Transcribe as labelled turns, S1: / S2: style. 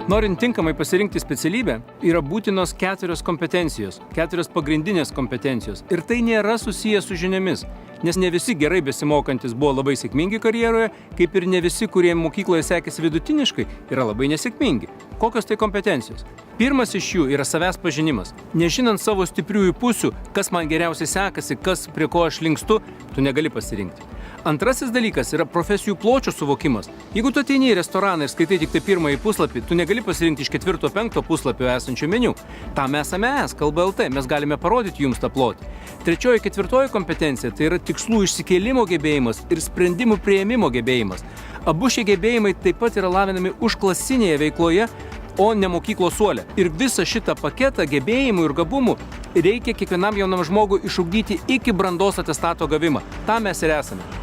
S1: Norint tinkamai pasirinkti specialybę, yra būtinos 4 kompetencijos, 4 pagrindinės kompetencijos. Ir tai nėra susiję su žiniomis, nes ne visi gerai besimokantis buvo labai sėkmingi karjeroje, kaip ir ne visi, kurie mokykloje sekėsi vidutiniškai, yra labai nesėkmingi. Kokios tai kompetencijos? Pirmas iš jų yra savęs pažinimas. Nežinant savo stipriųjų pusių, kas man geriausiai sekasi, kas prie ko aš linkstu, tu negali pasirinkti. Antrasis dalykas yra profesijų pločio suvokimas. Jeigu tu ateini į restoraną ir skaitai tik tai pirmąjį puslapį, tu negali pasirinkti iš 4-5 puslapio esančio meniu. Tam esame kalba LT, mes galime parodyti jums tą plotį. Trečioji, 4 kompetencija tai yra tikslų išsikėlimo gebėjimas ir sprendimų priėmimo gebėjimas. Abu šie gebėjimai taip pat yra lavinami užklasinėje veikloje, o ne mokyklos suole. Ir visą šitą paketą gebėjimų ir gabumų reikia kiekvienam jaunam žmogui išugdyti iki brandos atestato gavimą. Tam mes ir esame.